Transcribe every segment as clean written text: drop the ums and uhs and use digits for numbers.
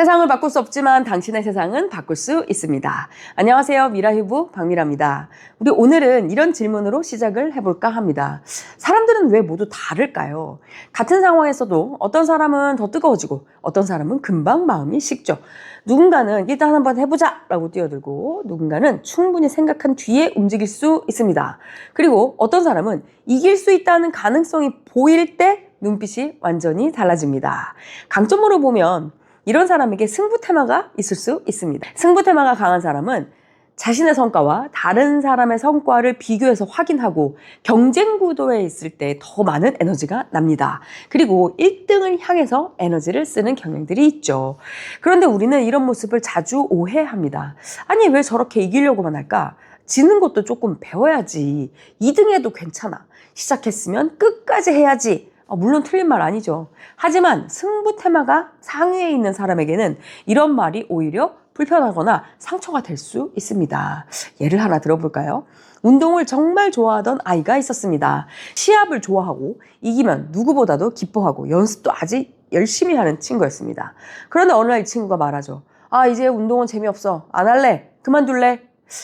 세상을 바꿀 수 없지만 당신의 세상은 바꿀 수 있습니다. 안녕하세요. 미라휴부 박미라입니다. 우리 오늘은 이런 질문으로 시작을 해볼까 합니다. 사람들은 왜 모두 다를까요? 같은 상황에서도 어떤 사람은 더 뜨거워지고 어떤 사람은 금방 마음이 식죠. 누군가는 일단 한번 해보자 라고 뛰어들고 누군가는 충분히 생각한 뒤에 움직일 수 있습니다. 그리고 어떤 사람은 이길 수 있다는 가능성이 보일 때 눈빛이 완전히 달라집니다. 강점으로 보면 이런 사람에게 승부 테마가 있을 수 있습니다. 승부 테마가 강한 사람은 자신의 성과와 다른 사람의 성과를 비교해서 확인하고 경쟁 구도에 있을 때 더 많은 에너지가 납니다. 그리고 1등을 향해서 에너지를 쓰는 경향들이 있죠. 그런데 우리는 이런 모습을 자주 오해합니다. 아니, 왜 저렇게 이기려고만 할까? 지는 것도 조금 배워야지. 2등해도 괜찮아. 시작했으면 끝까지 해야지. 물론 틀린 말 아니죠. 하지만 승부 테마가 상위에 있는 사람에게는 이런 말이 오히려 불편하거나 상처가 될 수 있습니다. 예를 하나 들어볼까요? 운동을 정말 좋아하던 아이가 있었습니다. 시합을 좋아하고 이기면 누구보다도 기뻐하고 연습도 아주 열심히 하는 친구였습니다. 그런데 어느 날 이 친구가 말하죠. 이제 운동은 재미없어. 안 할래. 그만둘래.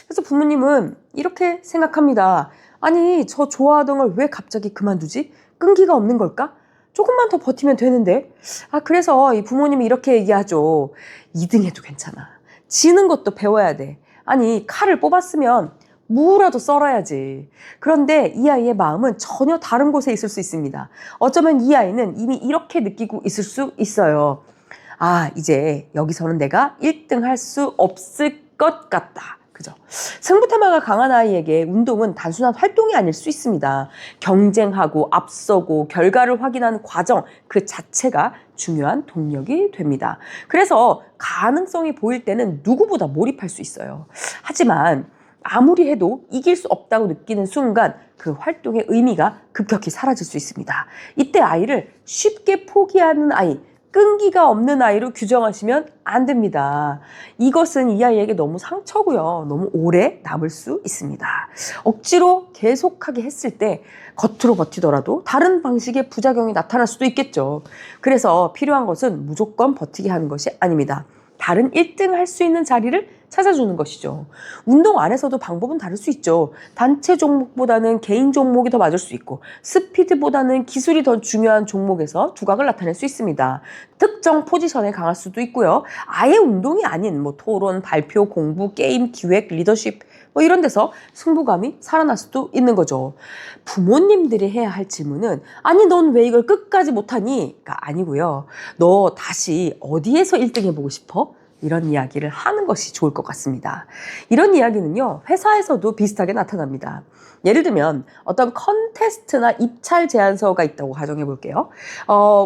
그래서 부모님은 이렇게 생각합니다. 아니, 저 좋아하던 걸 왜 갑자기 그만두지? 끈기가 없는 걸까? 조금만 더 버티면 되는데. 그래서 이 부모님이 이렇게 얘기하죠. 2등해도 괜찮아. 지는 것도 배워야 돼. 아니, 칼을 뽑았으면 무라도 썰어야지. 그런데 이 아이의 마음은 전혀 다른 곳에 있을 수 있습니다. 어쩌면 이 아이는 이미 이렇게 느끼고 있을 수 있어요. 이제 여기서는 내가 1등 할 수 없을 것 같다. 그죠? 승부 테마가 강한 아이에게 운동은 단순한 활동이 아닐 수 있습니다. 경쟁하고 앞서고 결과를 확인하는 과정 그 자체가 중요한 동력이 됩니다. 그래서 가능성이 보일 때는 누구보다 몰입할 수 있어요. 하지만 아무리 해도 이길 수 없다고 느끼는 순간 그 활동의 의미가 급격히 사라질 수 있습니다. 이때 아이를 쉽게 포기하는 아이, 끈기가 없는 아이로 규정하시면 안 됩니다. 이것은 이 아이에게 너무 상처고요. 너무 오래 남을 수 있습니다. 억지로 계속하게 했을 때 겉으로 버티더라도 다른 방식의 부작용이 나타날 수도 있겠죠. 그래서 필요한 것은 무조건 버티게 하는 것이 아닙니다. 다른 1등 할 수 있는 자리를 찾아주는 것이죠. 운동 안에서도 방법은 다를 수 있죠. 단체 종목보다는 개인 종목이 더 맞을 수 있고 스피드보다는 기술이 더 중요한 종목에서 두각을 나타낼 수 있습니다. 특정 포지션에 강할 수도 있고요. 아예 운동이 아닌 토론, 발표, 공부, 게임, 기획, 리더십 이런 데서 승부감이 살아날 수도 있는 거죠. 부모님들이 해야 할 질문은 넌 왜 이걸 끝까지 못하니? 가 아니고요. 너 다시 어디에서 1등 해보고 싶어? 이런 이야기를 하는 것이 좋을 것 같습니다. 이런 이야기는요, 회사에서도 비슷하게 나타납니다. 예를 들면 어떤 컨테스트나 입찰 제안서가 있다고 가정해 볼게요.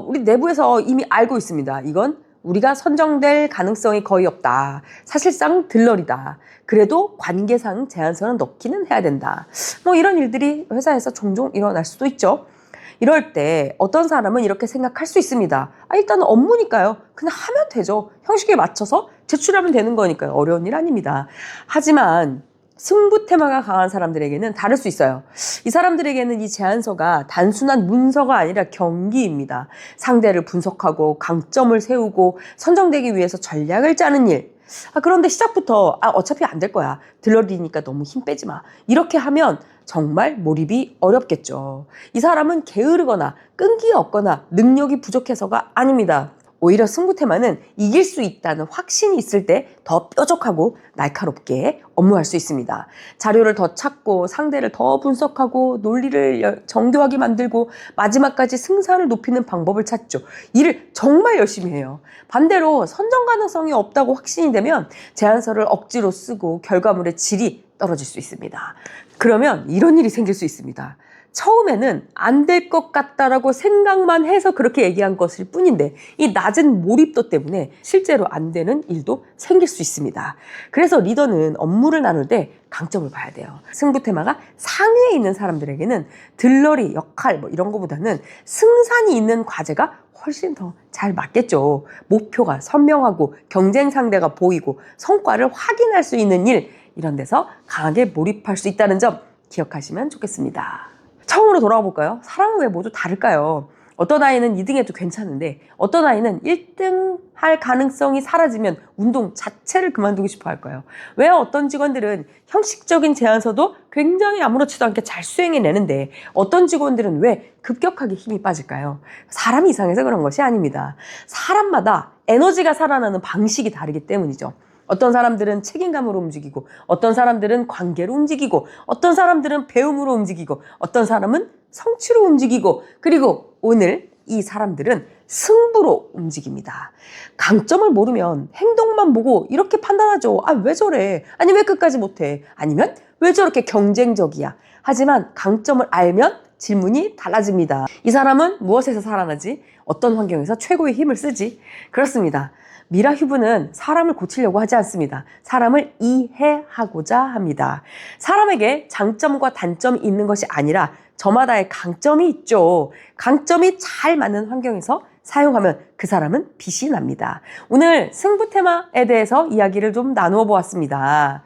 우리 내부에서 이미 알고 있습니다. 이건 우리가 선정될 가능성이 거의 없다. 사실상 들러리다. 그래도 관계상 제안서는 넣기는 해야 된다. 이런 일들이 회사에서 종종 일어날 수도 있죠. 이럴 때 어떤 사람은 이렇게 생각할 수 있습니다. 일단은 업무니까요. 그냥 하면 되죠. 형식에 맞춰서 제출하면 되는 거니까요. 어려운 일 아닙니다. 하지만 승부 테마가 강한 사람들에게는 다를 수 있어요. 이 사람들에게는 이 제안서가 단순한 문서가 아니라 경기입니다. 상대를 분석하고 강점을 세우고 선정되기 위해서 전략을 짜는 일. 그런데 시작부터 어차피 안 될 거야. 들러리니까 너무 힘 빼지 마. 이렇게 하면 정말 몰입이 어렵겠죠. 이 사람은 게으르거나 끈기가 없거나 능력이 부족해서가 아닙니다. 오히려 승부 테마는 이길 수 있다는 확신이 있을 때 더 뾰족하고 날카롭게 업무할 수 있습니다. 자료를 더 찾고 상대를 더 분석하고 논리를 정교하게 만들고 마지막까지 승산을 높이는 방법을 찾죠. 일을 정말 열심히 해요. 반대로 선정 가능성이 없다고 확신이 되면 제안서를 억지로 쓰고 결과물의 질이 떨어질 수 있습니다. 그러면 이런 일이 생길 수 있습니다. 처음에는 안 될 것 같다라고 생각만 해서 그렇게 얘기한 것일 뿐인데 이 낮은 몰입도 때문에 실제로 안 되는 일도 생길 수 있습니다. 그래서 리더는 업무를 나눌 때 강점을 봐야 돼요. 승부 테마가 상위에 있는 사람들에게는 들러리, 역할 이런 거보다는 승산이 있는 과제가 훨씬 더 잘 맞겠죠. 목표가 선명하고 경쟁 상대가 보이고 성과를 확인할 수 있는 일, 이런 데서 강하게 몰입할 수 있다는 점 기억하시면 좋겠습니다. 처음으로 돌아가 볼까요? 사람은 왜 모두 다를까요? 어떤 아이는 2등 해도 괜찮은데 어떤 아이는 1등 할 가능성이 사라지면 운동 자체를 그만두고 싶어 할 거예요. 왜 어떤 직원들은 형식적인 제안서도 굉장히 아무렇지도 않게 잘 수행해내는데 어떤 직원들은 왜 급격하게 힘이 빠질까요? 사람이 이상해서 그런 것이 아닙니다. 사람마다 에너지가 살아나는 방식이 다르기 때문이죠. 어떤 사람들은 책임감으로 움직이고 어떤 사람들은 관계로 움직이고 어떤 사람들은 배움으로 움직이고 어떤 사람은 성취로 움직이고 그리고 오늘 이 사람들은 승부로 움직입니다. 강점을 모르면 행동만 보고 이렇게 판단하죠. 아, 왜 저래? 아니, 왜 끝까지 못해? 아니면 왜 저렇게 경쟁적이야? 하지만 강점을 알면 질문이 달라집니다. 이 사람은 무엇에서 살아나지? 어떤 환경에서 최고의 힘을 쓰지? 그렇습니다. 미라휴브는 사람을 고치려고 하지 않습니다. 사람을 이해하고자 합니다. 사람에게 장점과 단점이 있는 것이 아니라 저마다의 강점이 있죠. 강점이 잘 맞는 환경에서 사용하면 그 사람은 빛이 납니다. 오늘 승부 테마에 대해서 이야기를 좀 나누어 보았습니다.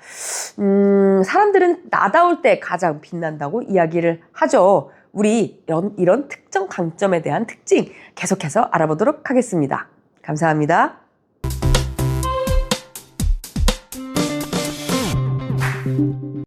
사람들은 나다울 때 가장 빛난다고 이야기를 하죠. 우리 이런 특정 강점에 대한 특징 계속해서 알아보도록 하겠습니다. 감사합니다.